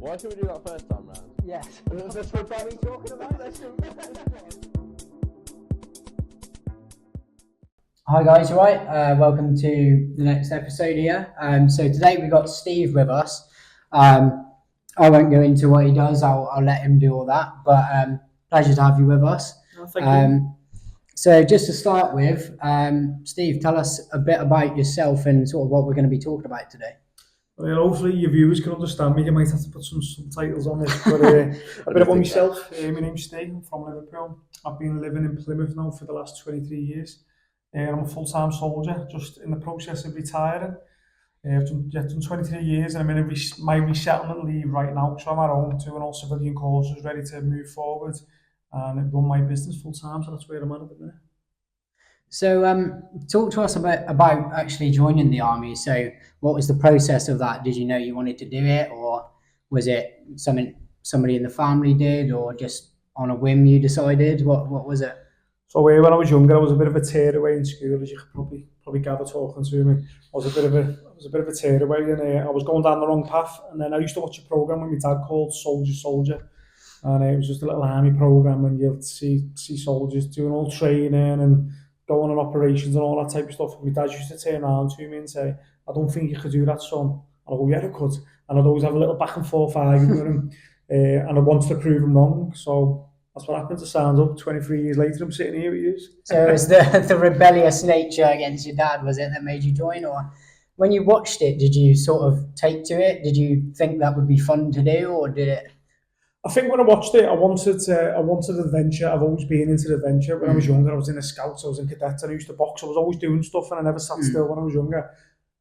Why should we do that first time round? Yes. That's what Barry's talking about. Hi guys, you right? Welcome to the next episode here. So today we've got Steve with us. I won't go into what he does. I'll let him do all that. But pleasure to have you with us. Oh, thank you. So just to start with, Steve, tell us a bit about yourself and sort of what we're going to be talking about today. Well, hopefully your viewers can understand me. You might have to put some subtitles on this, but a bit about myself. My name's Steve. I'm from Liverpool. I've been living in Plymouth now for the last 23 years. I'm a full-time soldier, just in the process of retiring. I've done 23 years and I'm in my resettlement leave right now, so I'm at home doing all civilian courses, ready to move forward and run my business full-time, so that's where I'm at the minute. So talk to us about actually joining the army. So what was the process of that? Did you know you wanted to do it, or was it something somebody in the family did, or just on a whim you decided? What was it? So when I was younger, I was a bit of a tearaway in school, as you could probably gather talking to me. I was a bit of a tearaway, and I was going down the wrong path. And then I used to watch a program with my dad called Soldier, and it was just a little army program, and you'd see soldiers doing all training and going on operations and all that type of stuff. And my dad used to turn around to me and say, "I don't think you could do that, son." And I go, "Yeah, I could." And I'd always have a little back and forth argument with him, and I wanted to prove him wrong. So that's what happened. To stand up 23 years later, I'm sitting here with you. So it was the rebellious nature against your dad, was it, that made you join? Or when you watched it, did you sort of take to it? Did you think that would be fun to do, or did it? I think when I watched it, I wanted adventure. I've always been into adventure. When I was younger, I was in the Scouts, I was in cadets, and I used to box. I was always doing stuff, and I never sat still when I was younger.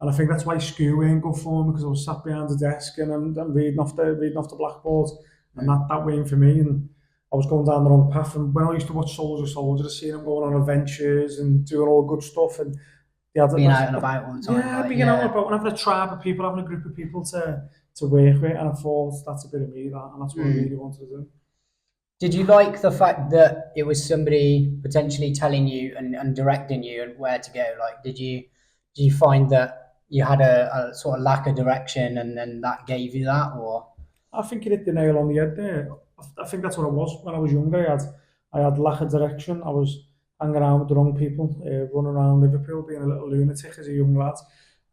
And I think that's why school weren't good for me, because I was sat behind the desk and I'm reading off the blackboard, and that weren't for me. And I was going down the wrong path. And when I used to watch Soldier, I seen them going on adventures and doing all good stuff, and being out and about all the time. Yeah, being out and about, and having a tribe of people, having a group of people to work with, and I thought that's a bit of me, and that's what I really wanted to do. Did you like the fact that it was somebody potentially telling you and directing you and where to go? Like, did you find that you had a sort of lack of direction, and then that gave you that, or? I think you hit the nail on the head there. I think that's what it was when I was younger. I had lack of direction. I was hanging around with the wrong people, running around Liverpool, being a little lunatic as a young lad.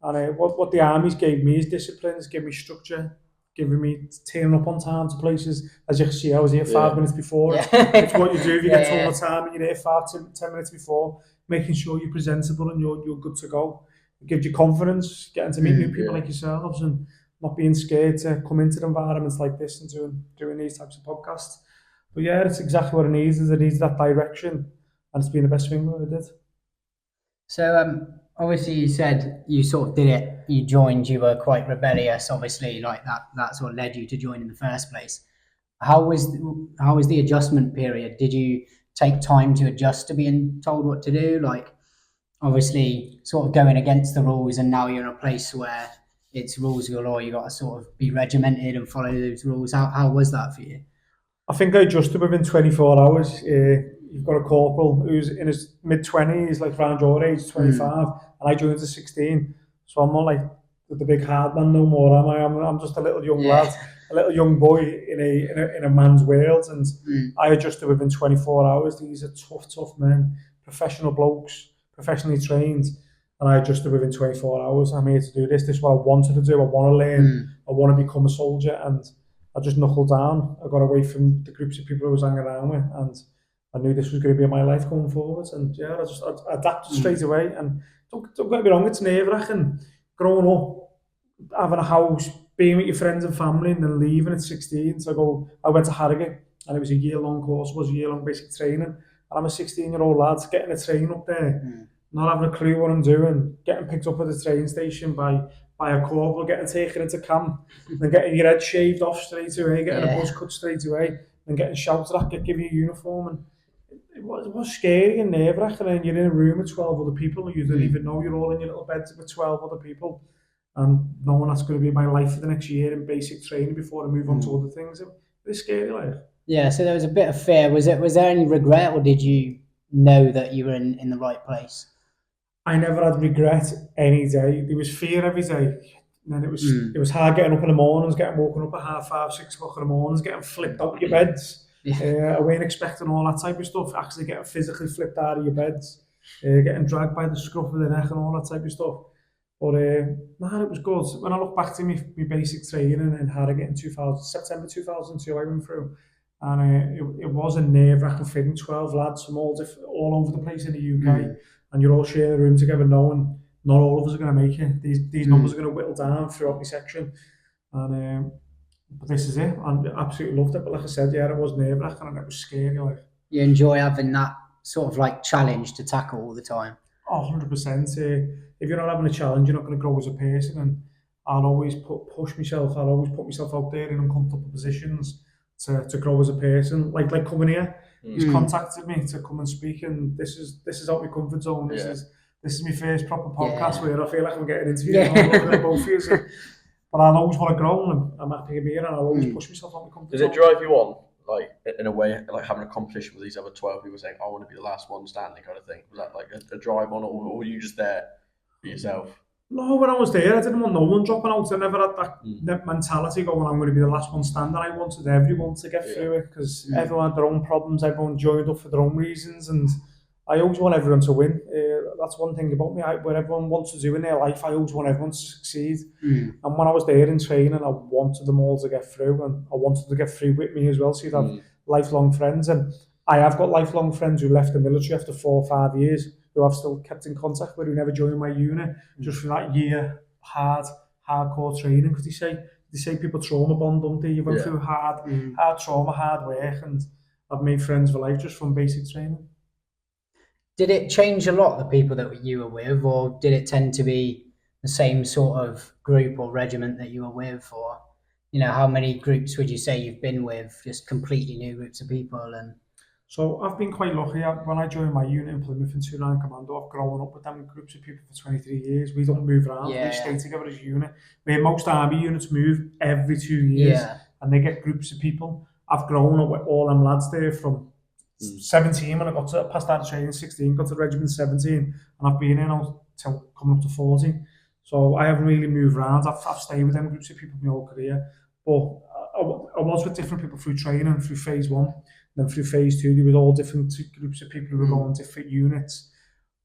And what the armies gave me is disciplines, gave me structure, giving me turning up on time to places. As you can see, I was here 5 minutes before. Yeah. It's what you do if you get told the time, and you're here 10 minutes before, making sure you're presentable and you're good to go. It gives you confidence, getting to meet new people like yourselves, and not being scared to come into environments like this and doing these types of podcasts. But yeah, it's exactly what it needs. It needs that direction, and it's been the best thing we ever did. So obviously you said you sort of did it, you joined, you were quite rebellious, obviously, like that sort of led you to join in the first place. How was the adjustment period? Did you take time to adjust to being told what to do? Like, obviously sort of going against the rules, and now you're in a place where it's rules galore, you got to sort of be regimented and follow those rules. How was that for you? I think I adjusted within 24 hours. You've got a corporal who's in his mid-20s, like around your age, 25, and I joined at 16. So I'm not like the big hard man no more, am I? I'm just a little young lad, a little young boy in a man's world, and I adjusted within 24 hours. These are tough men, professional blokes, professionally trained, and I adjusted within 24 hours. I'm here to do this. This is what I wanted to do. I want to learn. I want to become a soldier, and I just knuckled down. I got away from the groups of people I was hanging around with, and I knew this was going to be my life going forward. And yeah, I adapted straight away. And don't get me wrong, it's nerve-wracking growing up, having a house, being with your friends and family, and then leaving at 16. So I went to Harrogate, and it was a year-long course, was a year-long basic training. And I'm a 16-year-old lad getting a train up there, not having a clue what I'm doing, getting picked up at the train station by a corporal, getting taken into camp, then getting your head shaved off straight away, getting a buzz cut straight away, and getting shouted at, giving you a uniform. And it was scary and nerve-wracking, and you're in a room with 12 other people, and you don't even know, you're all in your little beds with 12 other people, and knowing that's going to be my life for the next year in basic training before I move on to other things. It's scary, like. Yeah, so there was a bit of fear. Was there any regret, or did you know that you were in the right place? I never had regret any day. There was fear every day. And then it was hard getting up in the mornings, getting woken up at 5:30, 6 o'clock in the mornings, getting flipped out of your beds. Yeah. I weren't expecting all that type of stuff. Actually getting physically flipped out of your beds, getting dragged by the scruff of the neck and all that type of stuff. But man, it was good. When I look back to my basic training in Harrogate in 2000, September 2002, I went through, and it was a nerve-wracking thing. 12 lads from all over the place in the UK, and you're all sharing a room together, knowing not all of us are going to make it. These numbers are going to whittle down throughout my section, and but this is it. I absolutely loved it. But like I said, yeah, it was nerve-wracking and it was scary. Like, You enjoy having that sort of like challenge to tackle all the time. oh, 100%. If you're not having a challenge, you're not going to grow as a person. And I'll always push myself. I'll always put myself out there in uncomfortable positions to grow as a person. Like coming here, he's contacted me to come and speak, and this is out my comfort zone. This is my first proper podcast where I feel like I'm getting interviewed all over both of you. So, but I'll always want to grow, and I'm happy to be here, and I'll always push myself out my comfort zone. Does it drive you on, like in a way, like having a competition with these other 12 people saying, "I want to be the last one standing," kind of thing? Was that like a drive on, or were you just there for yourself? No, when I was there, I didn't want no one dropping out. I never had that mentality going, I'm going to be the last one standing. I wanted everyone to get through it because everyone had their own problems, everyone joined up for their own reasons, and I always want everyone to win. That's one thing about me, what everyone wants to do in their life, I always want everyone to succeed. And when I was there in training, I wanted them all to get through, and I wanted them to get through with me as well, so you'd have lifelong friends. And I have got lifelong friends who left the military after 4 or 5 years, who I've still kept in contact with, who never joined my unit, just for that year hardcore training. Because they say people trauma bond, don't they? You went through hard trauma, hard work, and I've made friends for life just from basic training. Did it change a lot, the people that you were with, or did it tend to be the same sort of group or regiment that you were with? Or, how many groups would you say you've been with, just completely new groups of people? And so I've been quite lucky. When I joined my unit in Plymouth in 2-9 Commando, I've grown up with them groups of people for 23 years. We don't move around. We stay together as a unit. Where most army units move every 2 years, and they get groups of people. I've grown up with all them lads there from 17 when I got past that training, 16, got to regiment 17, and I've been in now till coming up to 40. So I haven't really moved around. I've stayed with them groups of people my whole career. But I was with different people through training, through phase 1. Then through phase 2, there was all different groups of people who were going different units.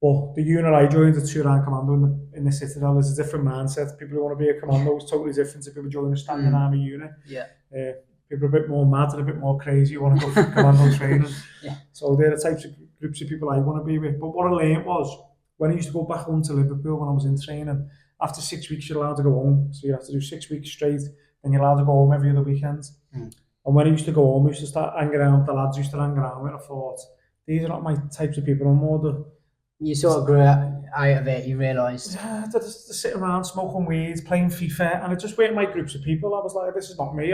But the unit I joined, the 2-9 Commando in the Citadel, is a different mindset. People who want to be a commando is totally different to people joining a standing army unit. People are a bit more mad and a bit more crazy who want to go for commando training. So they're the types of groups of people I want to be with. But what I learned was, when I used to go back home to Liverpool when I was in training, after 6 weeks you're allowed to go home. So you have to do 6 weeks straight, then you're allowed to go home every other weekend. And when I used to go home, I used to start hanging around with the lads I used to hang around with. I thought, these are not my types of people anymore. You sort of grew out of it, you realised? Yeah, they're sitting around smoking weed, playing FIFA, and it just weren't my groups of people. I was like, this is not me.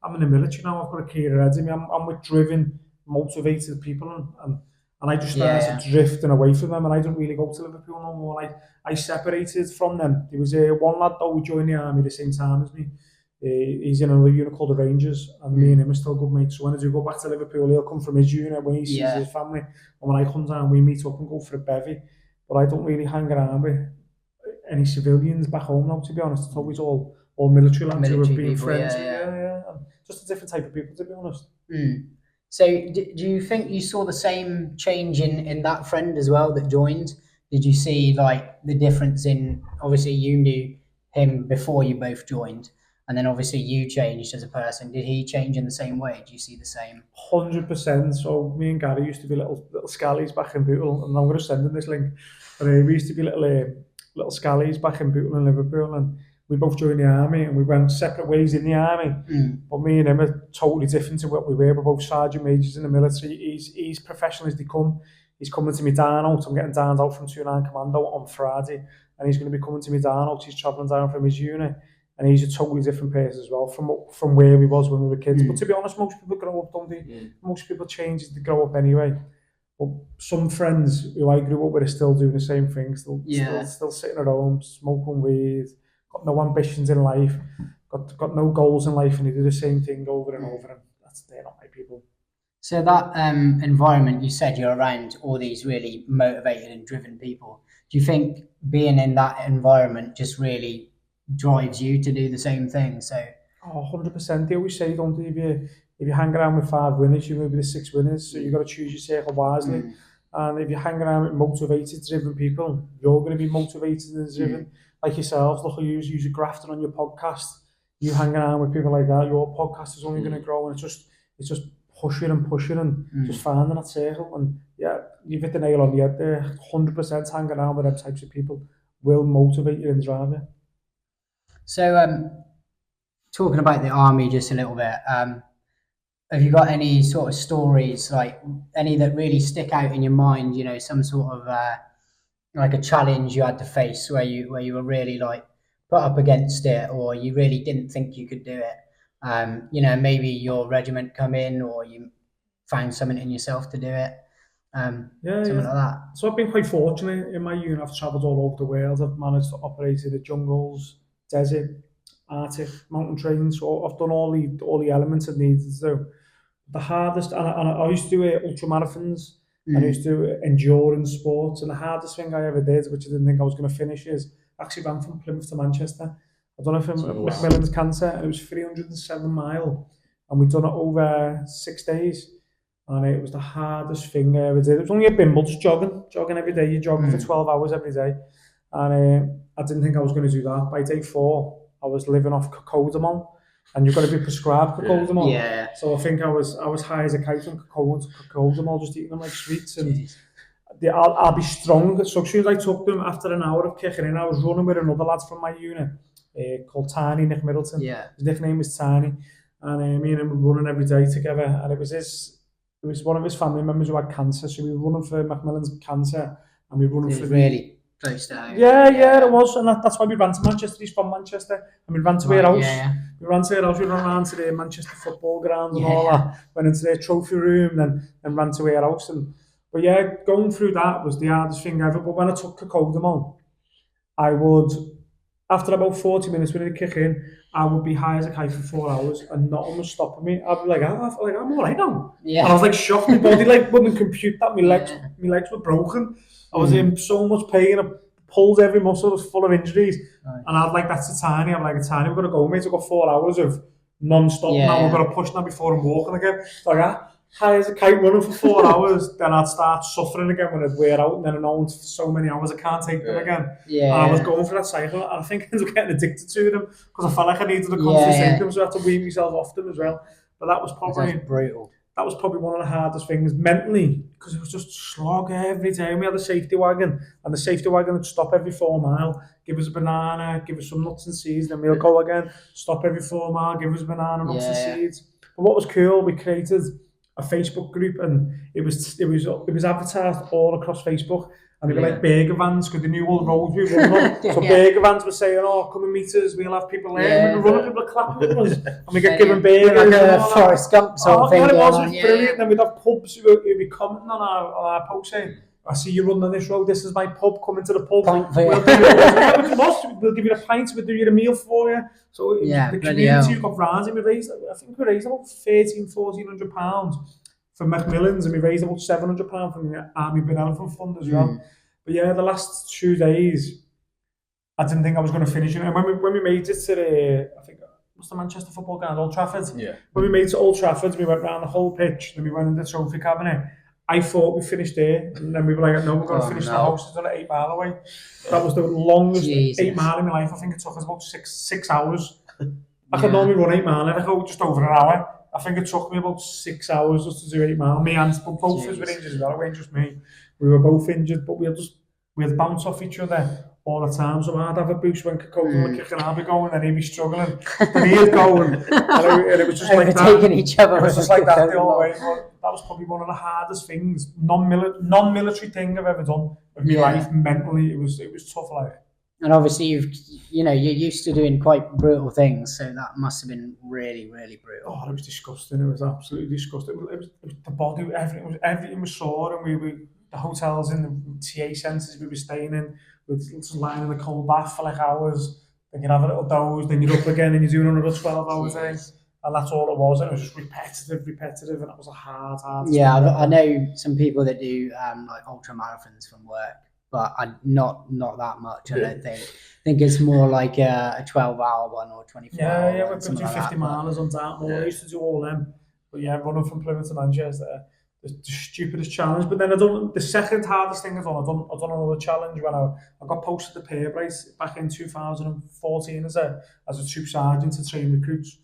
I'm in the military now. I've got a career ahead of me. I'm with driven, motivated people, and I just started drifting away from them, and I didn't really go to Liverpool no more. I separated from them. There was one lad though who joined the army the same time as me. He's in another unit called the Rangers, and me and him are still good mates. So when I do go back to Liverpool, he'll come from his unit when he sees his family, and when I come down, we meet up and go for a bevy. But I don't really hang around with any civilians back home now, to be honest. It's always all military lads who have been friends. Just a different type of people, to be honest. So do you think you saw the same change in that friend as well that joined? Did you see like the difference in, obviously you knew him before you both joined, and then obviously you changed as a person. Did he change in the same way? Do you see the same? 100%. So me and Gary used to be little scallies back in Bootle, and I'm going to send him this link. But we used to be little scallies back in Bootle in Liverpool, and we both joined the army, and we went separate ways in the army. But me and him are totally different to what we were. We're both sergeant majors in the military. He's professional as they come. He's coming to me down out. I'm getting downed out from 2-9 Commando on Friday, and he's going to be coming to me down out. He's travelling down from his unit. And he's a totally different person as well from where we was when we were kids. But to be honest, most people grow up, don't they? Most people change as they grow up anyway. But some friends who I grew up with are still doing the same things. Still sitting at home, smoking weed, got no ambitions in life, got no goals in life, and they do the same thing over and over. And they're not my people. So that environment, you said you're around all these really motivated and driven people. Do you think being in that environment just really drives you to do the same thing. So, Oh, 100%. They always say, don't they, if you hang around with 5 winners, you're going to be the 6 winners. So you've got to choose your circle wisely. And if you hang around with motivated, driven people, you're going to be motivated and driven. Like yourselves, look at you, you're grafting on your podcast. You hang around with people like that, your podcast is only going to grow, and it's just pushing and just finding that circle. And yeah, you've hit the nail on the head there. 100% hanging around with them types of people will motivate you and drive you. So, talking about the army just a little bit, have you got any sort of stories, like any that really stick out in your mind? You know, some sort of like a challenge you had to face where you were really like put up against it, or you really didn't think you could do it. You know, maybe your regiment come in, or you found something in yourself to do it. Something like that. So I've been quite fortunate in my unit. I've travelled all over the world. I've managed to operate in the jungles, desert, Arctic, mountain trains. So I've done all the elements it needed to do. The hardest, and I used to do ultra marathons, and I used to do endurance sports. And the hardest thing I ever did, which I didn't think I was going to finish, is actually ran from Plymouth to Manchester. I done it from Macmillan's Cancer, and it was 307 mile, and we'd done it over 6 days. And it was the hardest thing I ever did. It was only a bimble, just jogging every day. You're jogging for 12 hours every day. And I didn't think I was going to do that. By day 4, I was living off cocodamol, and you've got to be prescribed cocodamol. Yeah. So I think I was high as a kite on cocodamol, just eating them like sweets. And I'll be strong. So as soon as I took them, after an hour of kicking in, I was running with another lad from my unit called Tiny, Nick Middleton. Yeah. His nickname was Tiny. And me and him were running every day together. And it was one of his family members who had cancer, so we were running for Macmillan's Cancer, and we were running for really close to home. Yeah, it was, and that's why we ran to Manchester. He's from Manchester, and we ran to their house. Yeah. We ran to their house. We ran around to the Manchester football ground and all that. Went into their trophy room, and ran to their house. But yeah, going through that was the hardest thing ever. But when I took cocodamol, I would, after about 40 minutes when it kick in, I would be high as a kite for 4 hours, and nothing was stopping me. I'd be like, I'm all right now. Yeah. And I was like shocked. My body wouldn't compute that. My legs were broken. I was in so much pain. I pulled every muscle. I was full of injuries. Right. And I'd like, that's a Tiny. I'm like, a Tiny, we've got to go, mate. I've got 4 hours of non-stop now. We've got to push now before I'm walking again. So high as a kite running for 4 hours, then I'd start suffering again when I'd wear out, and then I know for so many hours I can't take them again. Yeah. And I was going for that cycle, and I think I ended up getting addicted to them because I felt like I needed a constant symptom, so I had to wean myself off them as well. But that was brutal. That was probably one of the hardest things mentally, because it was just slog every day. And we had a safety wagon, and the safety wagon would stop every 4 mile, give us a banana, give us some nuts and seeds, then we'll go again, stop every 4 mile, give us a banana, nuts and seeds. But what was cool, we created a Facebook group, and it was advertised all across Facebook, and they were like burger vans, because they knew all the roads we were running on. So burger vans were saying, "Oh, come and meet us. We'll have people there." We were running, people are clapping for us, and we get given burgers. Like a Forrest Gump sort of thing. It was brilliant. And then we'd have pubs who'd be commenting on our post saying, "I see you running on this road. This is my pub. Come into the pub. We'll give you a pint. We'll do you a meal for you." So the community who got round, and we raised, I think we raised about £1,400 for Macmillan's, and we raised about £700 from the Army Benevolent Fund as well. But yeah, the last 2 days, I didn't think I was going to finish it. And when we made it to I think, what's the Manchester football ground, Old Trafford? Yeah. When we made it to Old Trafford, we went round the whole pitch, then we went in the trophy cabinet. I thought we finished there, and then we were like, no, we're going to finish the house. It's only 8 mile away. That was the longest 8 mile in my life. I think it took us about six hours. I could normally run 8 mile, and I go just over an hour. I think it took me about 6 hours just to do 8 mile. Me and both of us were injured as well. It wasn't just me. We were both injured, but we'd bounce off each other all the time. So I'd have a boost when Coca-Cola would kick, and I'd be going, and he'd be struggling. And he'd go, and it was just like that. Each other. It was just like that the whole way. But that was probably one of the hardest things, non-military thing I've ever done of my life. Mentally, it was tough. And obviously, you're used to doing quite brutal things, so that must have been really, really brutal. Oh, it was disgusting. It was absolutely disgusting. It was the body, everything was sore, and the hotels in the TA centres we were staying in, we were just lying in the cold bath for like hours. Then you'd have a little doze, then you're up again, and you're doing another 12-hour day. And that's all it was. And it was just repetitive, and it was a hard. Yeah, I know some people that do like ultra marathons from work, but not that much. I don't think. I think it's more like a 12-hour one or 24-hour Yeah, one, we something do like 50 that. miles on Dartmoor. I used to do all them. But yeah, running from Plymouth to Manchester, the stupidest challenge. But then I done the second hardest thing I done another challenge when I got posted to Perth back in 2014 as a troop sergeant to train recruits.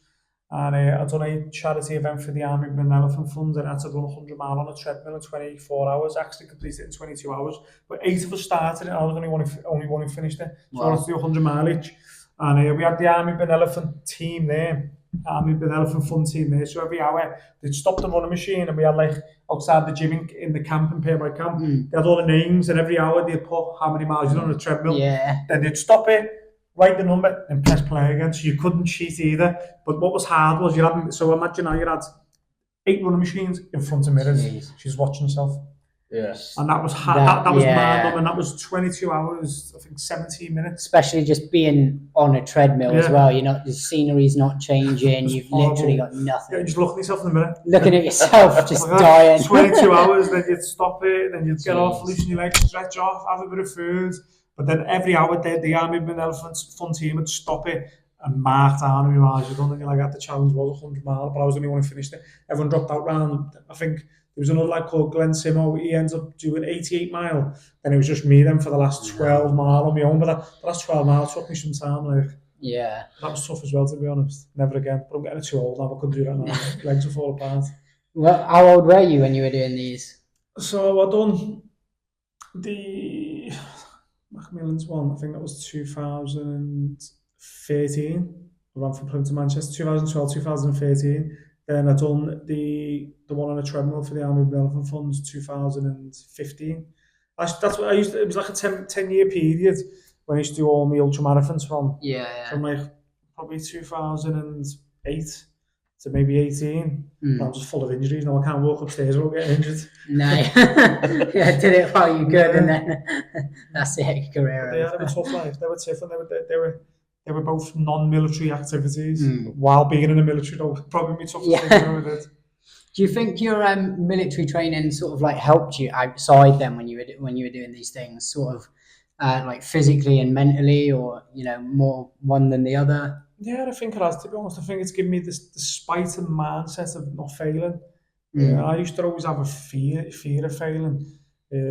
And I done a charity event for the Army with an Elephant Fund, and I had to run 100 mile on a treadmill in 24 hours. Actually completed it in 22 hours. But 8 of us started it, and I was only one who finished it. So I had to do 100 mile each. And we had the Army bin Elephant team there, Army bin Elephant Fun team there. So every hour they'd stop the running machine, and we had like outside the gym in the camp in Pay by Camp. They had all the names, and every hour they'd put how many miles you done on a treadmill. Yeah. Then they'd stop it, write the number, and press play again. So you couldn't cheat either. But what was hard was you had. So imagine now you had 8 running machines in front of mirrors. Jeez. She's watching herself. Yeah. And that was hard. That was mind-numbing. That was 22 hours, I think 17 minutes. Especially just being on a treadmill as well. The scenery's not changing. You've literally got nothing. Yeah, just looking at yourself in the mirror. Looking at yourself, just dying. 22 hours, then you'd stop it, then you'd get off, loosen your legs, stretch off, have a bit of food. But then every hour, the Army bin Elephant Fun team would stop it and mark down how many miles you'd done. And you're like, the challenge was 100 miles, but I was the only one who finished it. Everyone dropped out round, I think, there was another lad called Glenn Simo. He ends up doing 88 mile. Then it was just me then for the last 12 mile on my own. But the last 12 miles took me some time. Like, yeah. That was tough as well, to be honest. Never again. But I'm getting too old now. I couldn't do that now. Legs will fall apart. Well, how old were you when you were doing these? So I done the Macmillan's one. I think that was 2013. I ran from Plymouth to Manchester. 2012, 2013. Then I done the one on a treadmill for the Army Elephant Funds 2015. That's what I used to, it was like a 10-year period when I used to do all my ultra marathons from like probably 2008 to maybe 18. I was just full of injuries. Now I can't walk upstairs without getting injured. No. Yeah, did it while you could, and then that's it, career. They had a tough life. They were different. They were both non-military activities while being in the military. Though probably my toughest thing with it. Do you think your military training sort of like helped you outside then when you were doing these things, sort of like physically and mentally, or more one than the other? Yeah, I think it has, to be honest. I think it's given me this spite and mindset of not failing. I used to always have a fear of failing.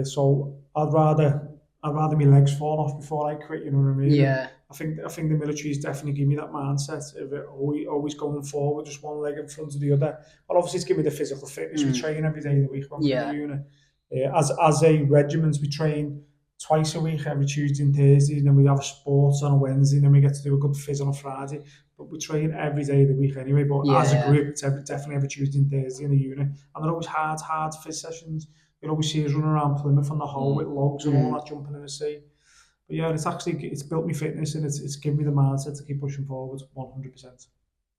So I'd rather my legs fall off before I quit, you know what I mean? Yeah. I think the military's definitely given me that mindset of it always going forward, just one leg in front of the other. But obviously it's given me the physical fitness. We train every day of the week when we're in the unit. As a regiment, we train twice a week, every Tuesday and Thursday, and then we have sports on a Wednesday, and then we get to do a good phys on a Friday. But we train every day of the week anyway. But as a group, it's definitely every Tuesday and Thursday in the unit. And they're always hard phys sessions. You'll always see us running around Plymouth on the Hull with logs and all that, jumping in the sea. But yeah, it's built me fitness, and it's given me the mindset to keep pushing forward 100%.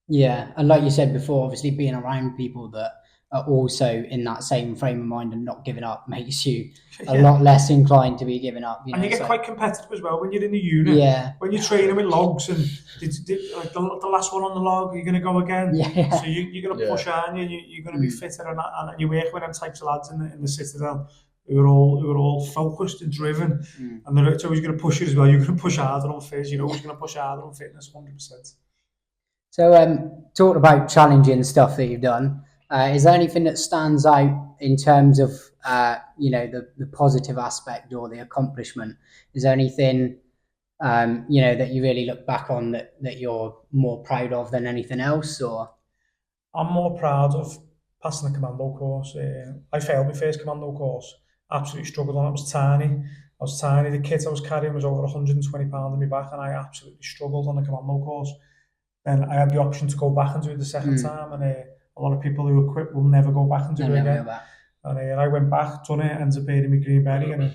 Yeah, and like you said before, obviously being around people that are also in that same frame of mind and not giving up makes you a lot less inclined to be giving up. And you get quite competitive as well when you're in the unit. Yeah. When you're training with logs and like the last one on the log, you're going to go again. Yeah. So you're going to push on, you're going to be fitter, and you work with them types of lads in the Citadel who are all focused and driven. And it's always going to push you as well. You're going to push harder on phys. You're always going to push harder on fitness, 100%. So talking about challenging stuff that you've done, is there anything that stands out in terms of the positive aspect or the accomplishment? Is there anything that you really look back on that you're more proud of than anything else? Or I'm more proud of passing the commando course. I failed my first commando course. Absolutely struggled on it. I was tiny. The kit I was carrying was over 120 pounds on my back, and I absolutely struggled on the commando course. Then I had the option to go back and do it the second time, and a lot of people who equip will never go back and do it again. And I went back, done it, ended up earning my green beret, and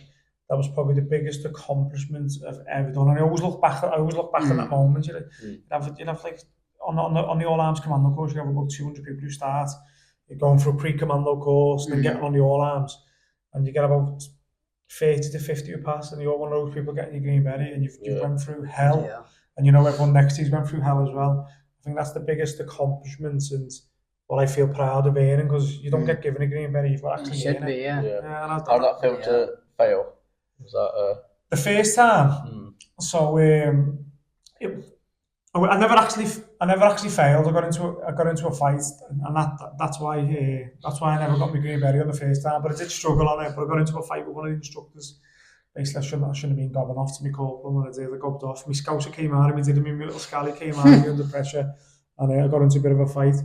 that was probably the biggest accomplishment I've ever done. And I always look back at that moment. You'd have like on the All Arms Commando course, you have about 200 people who start. You're going through a pre-commando course, and then getting on the All Arms, and you get about 30 to 50 who pass, and you're one of those people getting your green beret, and you've went through hell. Yeah. And everyone next to you's went through hell as well. I think that's the biggest accomplishment and what I feel proud of earning, because you don't get given a green beret, you've got to actually earn it. Yeah. How did that feel to fail? Was that? The first time, Mm. so I never actually failed. I got into a fight, and that's why I never got my green beret on the first time. But I did struggle on it. But I got into a fight with one of the instructors. Basically, I shouldn't have been gobbing off to my corporal when I did. I gobbed off. My scouser came out of me, did me. My little scally came out of me under pressure, and I got into a bit of a fight,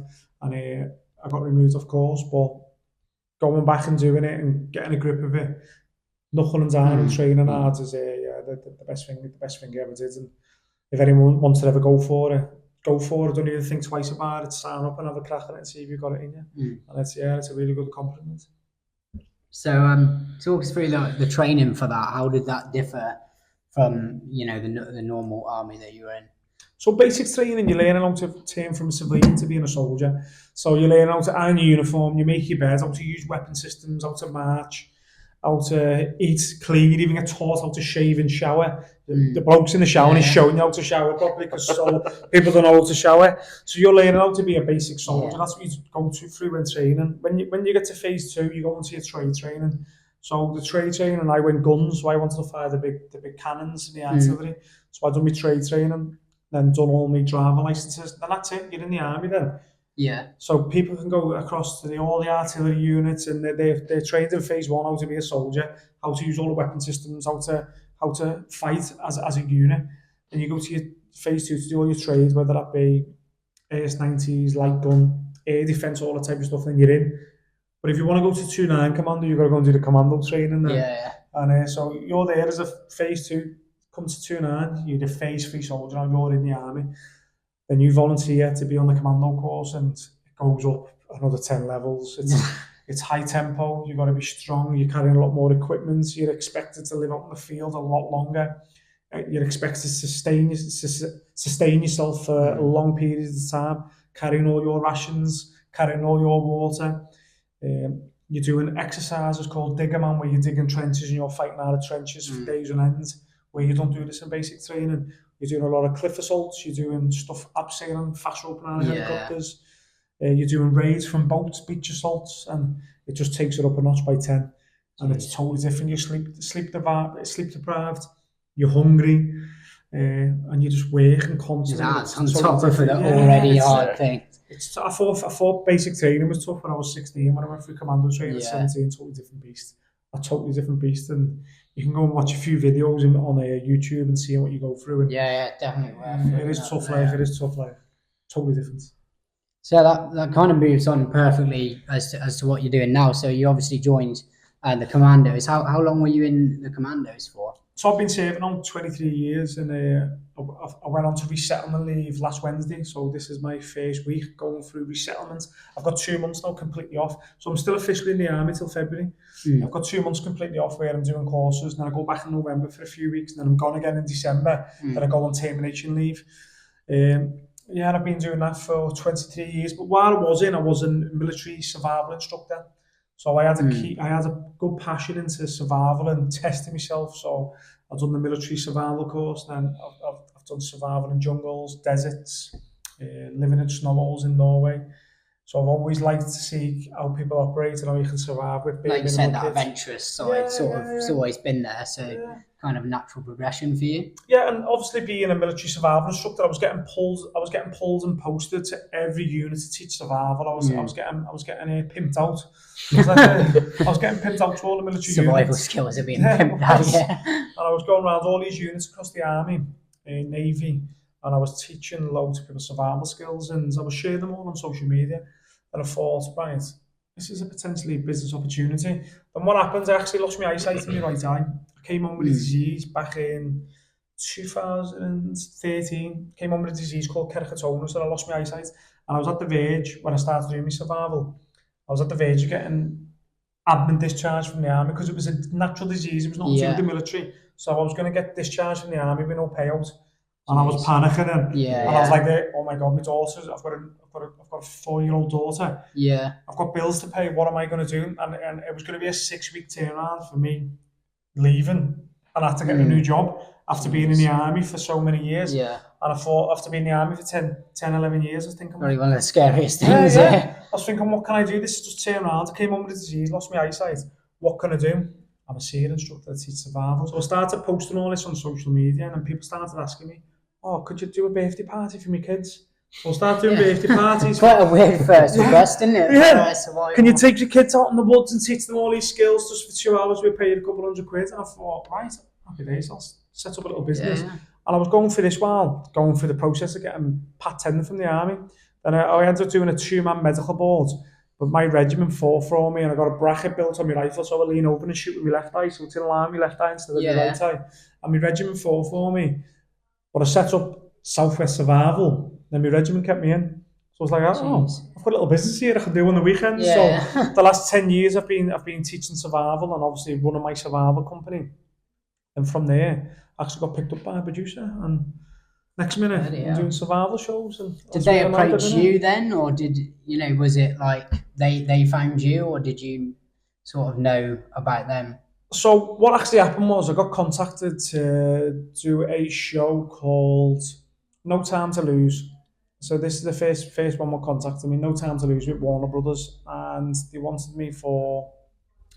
and I got removed, of course. But going back and doing it and getting a grip of it, knuckling down and training hard is the best thing. The best thing I ever did. And if anyone wants to ever go for it, go for it. Don't even think twice about it. Sign up and have a crack at it and see if you've got it in you. And it's a really good compliment. So talk us through the training for that. How did that differ from the normal army that you were in? So basic training, you learn how to turn from a civilian to being a soldier. So you learn how to iron your uniform, you make your bed, how to use weapon systems, how to march, how to eat clean. You even get taught how to shave and shower. The blokes in the shower is showing you how to shower properly because people don't know how to shower. So you're learning how to be a basic soldier. Yeah. That's what you go through when training. When you get to phase 2, you go into your trade training. So the trade training, I went guns, so I wanted to fire the big cannons in the artillery. So I done my trade training, then done all my driver licenses. Then that's it. You're in the army then. Yeah. So people can go across to all the artillery units, and they're trained in phase 1 how to be a soldier, how to use all the weapon systems, how to fight as a unit. Then you go to your phase 2 to do all your trades, whether that be AS-90s, light gun, air defence, all that type of stuff. Then you're in. But if you want to go to 2-9 commando, you've got to go and do the commando training then. Yeah. And so you're there as a phase 2. Come to 2-9, you're the phase 3 soldier, and you're in the army. Then you volunteer to be on the commando course, and it goes up another 10 levels. It's high tempo. You've got to be strong. You're carrying a lot more equipment. You're expected to live out in the field a lot longer. You're expected to sustain yourself for long periods of time, carrying all your rations, carrying all your water. You're doing exercises called digger man, where you're digging trenches and you're fighting out of trenches for days on end, where you don't do this in basic training. You're doing a lot of cliff assaults, you're doing stuff abseiling, fast roping out of helicopters, you're doing raids from boats, beach assaults, and it just takes it up a notch by 10. And it's totally different. You're sleep deprived, you're hungry, and you're just working constantly. That's on top of the already hard thing. I thought basic training was tough when I was 16. When I went through commando training at 17, totally different beast. A totally different beast. And you can go and watch a few videos on YouTube and see what you go through. And definitely. It is tough life. It is tough life. Totally different. So that kind of moves on perfectly as to what you're doing now. So you obviously joined the commandos. How long were you in the commandos for? So I've been serving on 23 years, and I went on to resettlement leave last Wednesday. So this is my first week going through resettlement. I've got 2 months now completely off. So I'm still officially in the army till February. I've got 2 months completely off where I'm doing courses, and then I go back in November for a few weeks, and then I'm gone again in December. Then I go on termination leave. I've been doing that for 23 years. But while I was a military survival instructor. So I had a good passion into survival and testing myself. So I've done the military survival course, and then I've done survival in jungles, deserts, living in snow holes in Norway. So I've always liked to see how people operate and how you can survive with. Like you said, that adventurous side it's always been there. So kind of natural progression for you. Yeah, and obviously being a military survival instructor, I was getting pulled and posted to every unit to teach survival. I was getting pimped out. I was getting pimped out to all the military survival units. skills are being pimped out. And I was going around all these units across the army, navy, and I was teaching loads of people survival skills, and I was sharing them all on social media. And I thought, right, this is a potentially business opportunity. Then what happened? I actually lost my eyesight in my right eye. I came on with a disease back in 2013. Came on with a disease called keratoconus, and I lost my eyesight. And I was at the verge, when I started doing my survival, I was at the verge of getting admin discharge from the army because it was a natural disease. It was not through the military. So I was going to get discharged from the army with no payout. And I was panicking, and I was like, "Oh my God, my daughter's! I've got a 4-year-old daughter. I've got bills to pay. What am I going to do?" And it was going to be a 6-week turnaround for me leaving, and I had to get a new job after being in the army for so many years. And I thought, after being in the army for 10, 11 years, I was thinking, probably one of the scariest things. I was thinking, what can I do? This is just turn around. I came on with a disease, lost my eyesight. What can I do? I'm a SEER instructor that teaches survival. So I started posting all this on social media, and then people started asking me, "Oh, could you do a birthday party for my kids?" So I started doing birthday parties. Quite a weird first request, isn't it? Yeah. Can you take your kids out in the woods and teach them all these skills just for 2 hours? We paid a couple £100, and I thought, right, happy days. I'll set up a little business. Yeah. And I was going for this while, going through the process of getting Pat Tender from the army. Then I ended up doing a 2-man medical board, but my regiment fought for me, and I got a bracket built on my rifle, so I lean over and shoot with my left eye, so it's in line with my left eye instead of my right eye. And my regiment fought for me. But I set up Southwest Survival, then my regiment kept me in. So I was like, oh, I've got a little business here I can do on the weekends. Yeah. So the last 10 years I've been teaching survival and obviously running my survival company. And from there, I actually got picked up by a producer, and next minute I'm doing survival shows. And did they approach you then, or did was it like they found you, or did you sort of know about them? So what actually happened was I got contacted to do a show called No Time to Lose. So this is the first one that contacted me, No Time to Lose, with Warner Brothers, and they wanted me for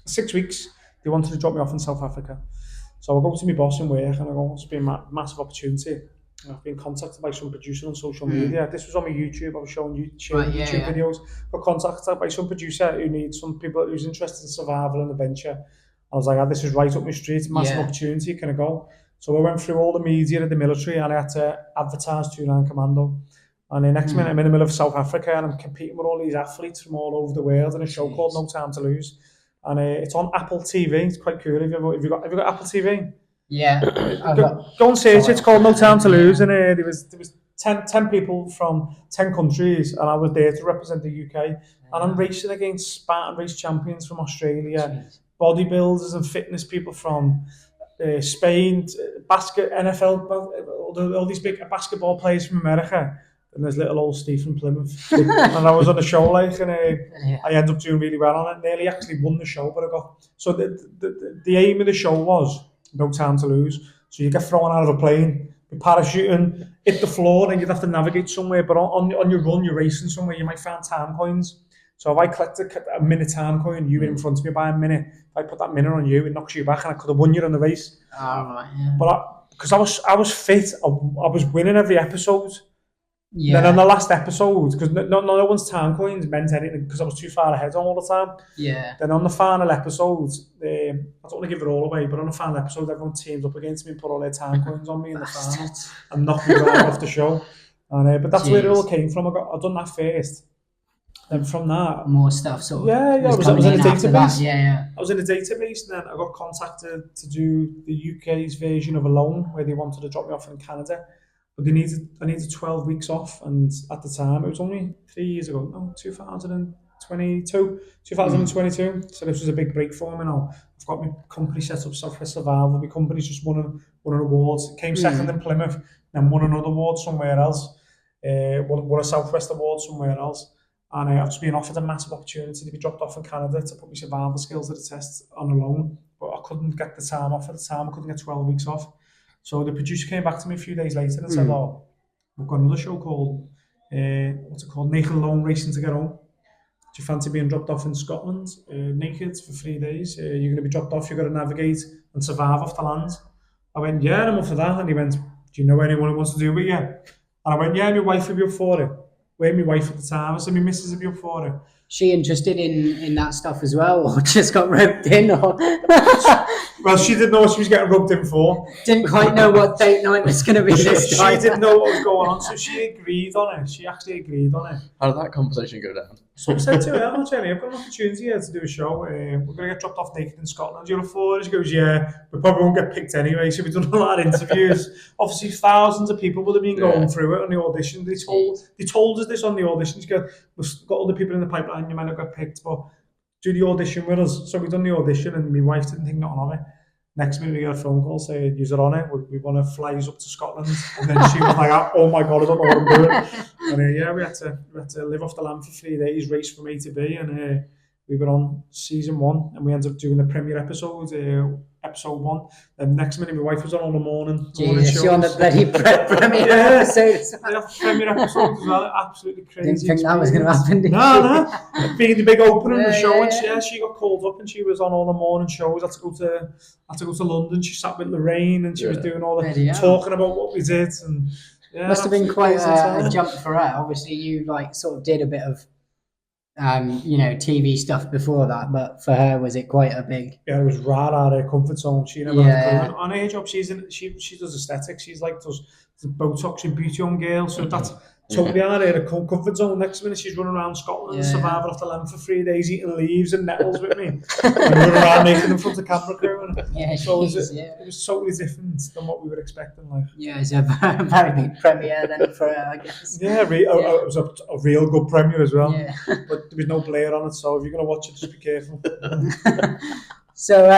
6 weeks. They wanted to drop me off in South Africa. So I go to my boss in work and I go, it's been a massive opportunity. I've been contacted by some producer on social media. This was on my YouTube. I was showing YouTube videos. Got contacted by some producer who needs some people who's interested in survival and adventure. I was like, this is right up my street. Massive opportunity. Can I go? So I went through all the media of the military and I had to advertise 2-9 Commando. And the next minute I'm in the middle of South Africa and I'm competing with all these athletes from all over the world in a show called No Time to Lose. And it's on Apple TV. It's quite cool. Have you got Apple TV? Yeah. Go and search it. It's called No Time to Lose. And there was 10 people from 10 countries, and I was there to represent the UK. And I'm racing against Spartan race champions from Australia, bodybuilders and fitness people from Spain, NFL, all these big basketball players from America. And there's little old Steve from Plymouth. And I was on a show and I ended up doing really well on it. Nearly actually won the show, but I got... So the aim of the show was No Time to Lose. So you get thrown out of a plane, you're parachuting, hit the floor, and you'd have to navigate somewhere. But on your run, you're racing somewhere, you might find time coins. So if I collect a minute time coin, you were in front of me by a minute. If I put that minute on you, it knocks you back, and I could have won you in the race. But because I was fit, I was winning every episode. Then on the last episode, because no one's time coins meant anything because I was too far ahead all the time. Then on the final episode, I don't want to give it all away, but on the final episode, everyone teamed up against me and put all their time coins on me in the final and knocked me right off the show. And but that's where it all came from. I done that first. Then from that, more stuff sort of. I was in a database. I was in a database, and then I got contacted to do the UK's version of Alone, where they wanted to drop me off in Canada. But I needed 12 weeks off, and at the time, it was only 3 years ago, 2022. So this was a big break for me now. I've got my company set up, Southwest Survival. My company's just won an awards. It came second in Plymouth, then won another award somewhere else. Won a Southwest award somewhere else. And I've just been offered a massive opportunity to be dropped off in Canada to put my survival skills to the test on Alone. But I couldn't get the time off at the time. I couldn't get 12 weeks off. So the producer came back to me a few days later and said, we've got another show called, Naked Alone Racing to Get Home. Do you fancy being dropped off in Scotland, naked for 3 days? You're going to be dropped off, you've got to navigate and survive off the land. I went, yeah, I'm up for that. And he went, do you know anyone who wants to do it yet? And I went, yeah, my wife would be up for it. Where my wife at the time? I said, my missus would be up for it. She interested in that stuff as well, or just got roped in? Or well, she didn't know what she was getting roped in for. Didn't quite know what date night was going to be this time. She didn't know what was going on, so she agreed on it. She actually agreed on it. How did that conversation go down? So I said to her, Jenny, I've got an opportunity here to do a show. We're going to get dropped off naked in Scotland. You're up for it? She goes, yeah, we probably won't get picked anyway. So we've done a lot of interviews. Obviously, thousands of people would have been going through it on the audition. They told us this on the audition. She goes, we've got other people in the pipeline, you might not get picked, but do the audition with us. So we done the audition, and my wife didn't think nothing of it. Next minute we got a phone call saying, you're on it, we want to fly you up to Scotland. And then she was like, oh my God, I don't know what I'm doing. And we had to live off the land for 3 days, race from A to B, and we were on season 1, and we ended up doing the premiere episode, episode 1. And next minute, my wife was on all the morning Jesus, shows. you're on the bloody premiere Yeah. episode. Yeah, premiere episode as well, absolutely crazy. Didn't think that was going to happen, did you? No. Being the big opener of the show, and Yeah. she got called up, and she was on all the morning shows. Had to go to London. She sat with Lorraine, and she was doing all Bloody the hell. talking about what we did, and Must have been absolutely quite crazy a time. jump for her. Obviously, you like sort of did a bit of, TV stuff before that, but for her, was it quite a big? Yeah, it was right out of her comfort zone. She never Yeah. had a clue. And on her job, she does aesthetics. She's like does Botox and beauty on girls. So that's totally out of her comfort zone. Next minute, she's running around Scotland, Yeah. surviving off the land for 3 days, eating leaves and nettles with me, and running around naked in front of camera crew. And Yeah, so it it was totally different than what we were expecting. Like, yeah, it's a very big premiere then for her, I guess. yeah, it was a real good premiere as well. Yeah. But there was no Blair on it, so if you're gonna watch it, just be careful. So,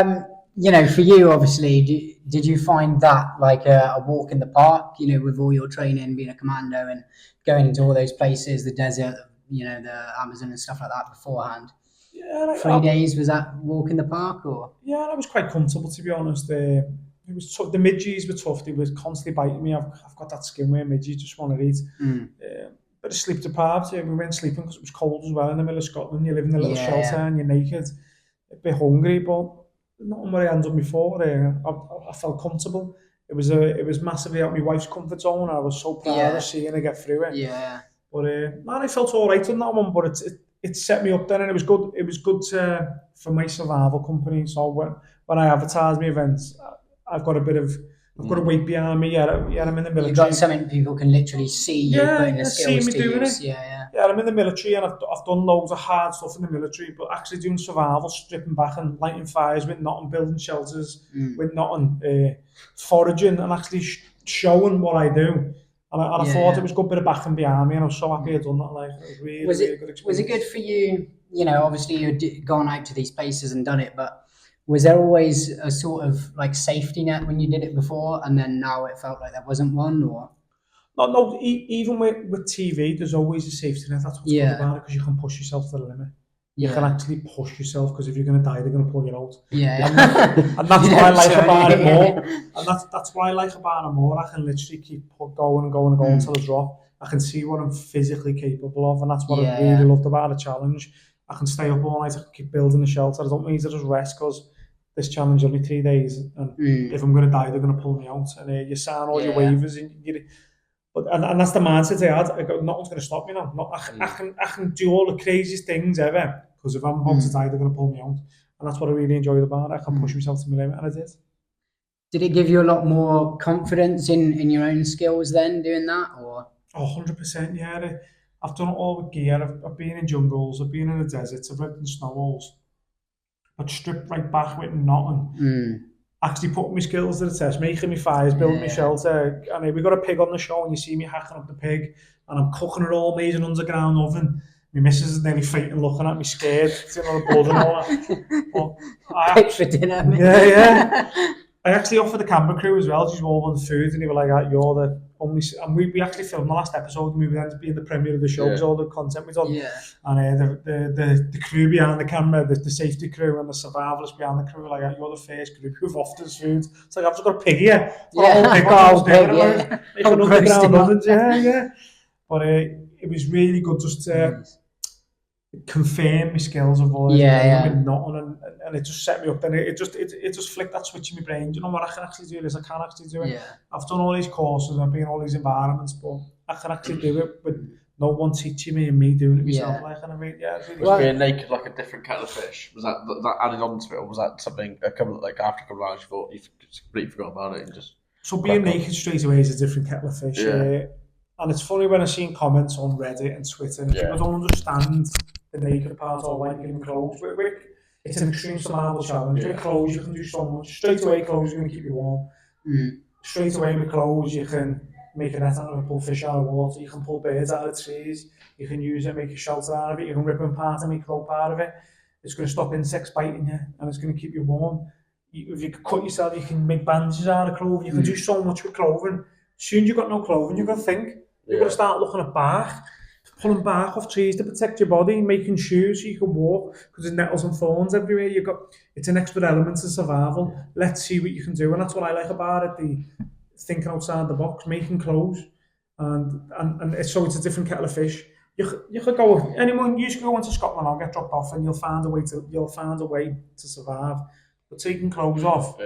for you, obviously, did you find that like a walk in the park, with all your training, being a commando and going into all those places, the desert, the Amazon and stuff like that beforehand? Yeah, like, 3 days, was that walk in the park or? yeah, I was quite comfortable, to be honest. It was tough. The midges were tough. They were constantly biting me. I've got that skin where midges just want to eat. But sleep deprived. We weren't sleeping because it was cold as well in the middle of Scotland. You live in a little shelter and you're naked, a bit hungry, but not where I ended up before. I felt comfortable. It was massively out of my wife's comfort zone. I was so proud of seeing her get through it. Yeah. But man, I felt all right on that one. But it set me up then, and it was good. It was good for my survival company. So when I advertise my events, I've got a weight behind me. Yeah, I'm in the military. You've got something people can literally see you putting the skills see me to doing use. it. Yeah. Yeah, I'm in the military, and I've done loads of hard stuff in the military, but actually doing survival, stripping back and lighting fires with nothing, building shelters with nothing, foraging, and actually showing what I do. And I thought it was a good bit of backing behind me, and I was so happy I'd done that. Like, it was really, really good experience. Was it good for you? Obviously you'd gone out to these places and done it, but was there always a sort of like safety net when you did it before, and then now it felt like there wasn't one, or? No. Even with TV, there's always a safety net. That's what's good about it, because you can push yourself to the limit. You can actually push yourself, because if you're going to die, they're going to pull you out. Yeah. And that's what I like about it more. And that's what I like about it more. I can literally keep going and going and going until I drop. I can see what I'm physically capable of, and that's what I really loved about the challenge. I can stay up all night. I can keep building the shelter. I don't need to just rest, because this challenge only 3 days, and if I'm going to die, they're going to pull me out. And you sign all your waivers, and that's the mindset I had. I go, nothing's going to stop me now. I can do all the craziest things ever, because if I'm about to die, they're going to pull me out. And that's what I really enjoyed about it. I can push myself to my limit, and I did. Did it give you a lot more confidence in your own skills then, doing that, or? Oh, 100%, yeah. I've done it all with gear. I've been in jungles, I've been in the deserts, I've lived in snow holes. But stripped right back with nothing. Actually putting my skills to the test, making me fires, building my shelter. And we got a pig on the show, and you see me hacking up the pig, and I'm cooking it all, made an underground oven. My missus is nearly fainting, looking at me, scared, the blood and all that. Pig for dinner. Yeah. I actually offered the camera crew as well. She's all on the food, and they were like, "You're the only." And we actually filmed the last episode, and we were then to be in the premiere of the show because all the content we done. Yeah. And the crew behind the camera, the safety crew, and the survivalists behind the crew were like, "You're the first group who've offered us food." It's like, I've just got a pig here. Yeah. But it was really good just to confirm my skills of what with nothing, and it just set me up. And it just flicked that switch in my brain. You know what? I can actually do this. I can actually do it. Yeah. I've done all these courses, and I've been in all these environments, but I can actually do it with no one teaching me and me doing it myself. Yeah. Like, and I mean, it's really Was being naked like a different kettle of fish? Was that added on to it, or was that something like after a couple of hours you thought you just completely forgot about it and just? So being naked straight away is a different kettle of fish. And it's funny when I've seen comments on Reddit and Twitter, and people don't understand the naked part or like in clothes. It's an extreme survival challenge. With clothes, you can do so much. Straight away, clothes are going to keep you warm. Straight away with clothes, you can make a net out of it, pull fish out of water, you can pull birds out of trees, you can use it, make a shelter out of it, you can rip them apart and make rope out of it. It's going to stop insects biting you, and it's going to keep you warm. If you cut yourself, you can make bandages out of clothing. You can do so much with clothing. As soon as you've got no clothing, you've got to think. You're going to start looking at bark. pulling bark off trees to protect your body, making shoes so you can walk because there's nettles and thorns everywhere. It's an extra element to survival. Let's see what you can do, and that's what I like about it. The thinking outside the box, making clothes, and so it's a different kettle of fish. You could go anyone. You should go into Scotland. I'll get dropped off, and you'll find a way to survive. But taking clothes off,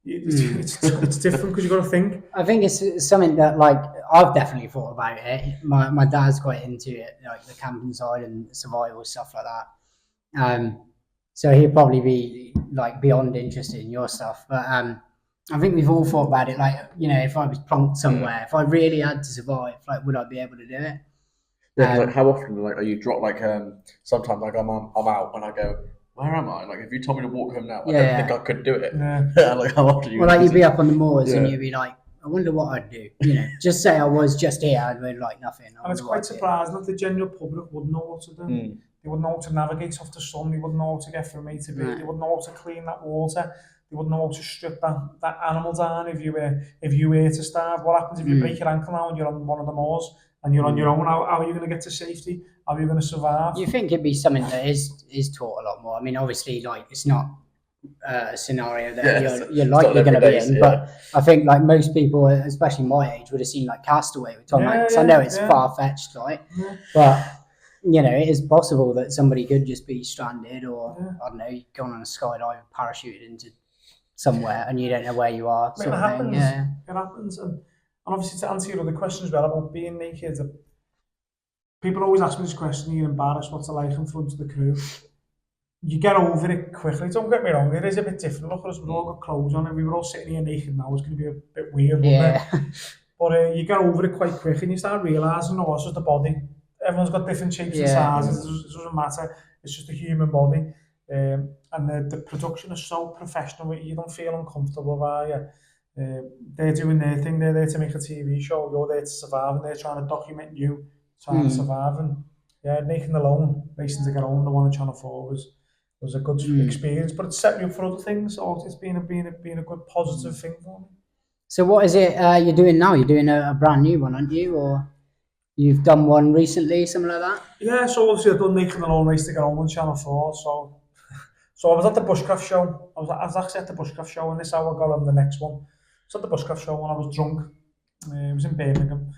it's different because you got to think. I think it's something that like I've definitely thought about it. My dad's quite into it, like the camping side and survival stuff like that. So he'd probably be like beyond interested in your stuff. But I think we've all thought about it. Like, you know, if I was plonked somewhere, if I really had to survive, like, would I be able to do it? Yeah, 'cause, like, how often like are you dropped? Like sometimes like I'm out and I go, where am I? Like if you told me to walk home now, I don't think I could do it. Yeah. Like how often you? Well, like you'd be up on the moors and you'd be like, I wonder what I'd do. You know, just say I was just here and we're like nothing. And it's quite surprising that the general public wouldn't know what to do. They wouldn't know how to navigate off the sun. They wouldn't know how to get from A to B. They wouldn't know how to clean that water. They wouldn't know how to strip that animal down if you were to starve. What happens if you break your ankle now and you're on one of the moors and you're on your own? How are you going to get to safety? How are you going to survive? You think it'd be something that is taught a lot more? I mean, obviously, like it's not a scenario that you're likely going to be in, but I think like most people, especially my age, would have seen like Castaway with Tom Hanks. I know it's far fetched, right? But you know, it is possible that somebody could just be stranded, or I don't know, gone on a skydive, parachuted into somewhere, and you don't know where you are. It happens. It happens, and obviously to answer your other questions as well about being naked, people always ask me this question: are you embarrassed? What's it like in front of the crew? You get over it quickly. Don't get me wrong; it is a bit different. Look at us, we've all got clothes on, and we were all sitting here naked now. It's going to be a bit weird, wouldn't it? But you get over it quite quick, and you start realising, oh, it's just the body. Everyone's got different shapes and sizes. It doesn't matter. It's just a human body. And the production is so professional. You don't feel uncomfortable, are you? They're doing their thing. They're there to make a TV show. You're there to survive, and they're trying to document you trying to survive. And Nathan Alone, Racing to Get On, the one on Channel 4 was a good experience. But it's set me up for other things. So it's been a good positive thing for me. So what is it you're doing now? You're doing a brand new one, aren't you? Or you've done one recently, something like that? Yeah, so obviously I've done Nathan Alone, Race to Get On Channel 4. So I was at the Bushcraft show. I was actually at the Bushcraft show, and this is how I got on the next one. I was at the Bushcraft show and I was drunk. It was in Birmingham.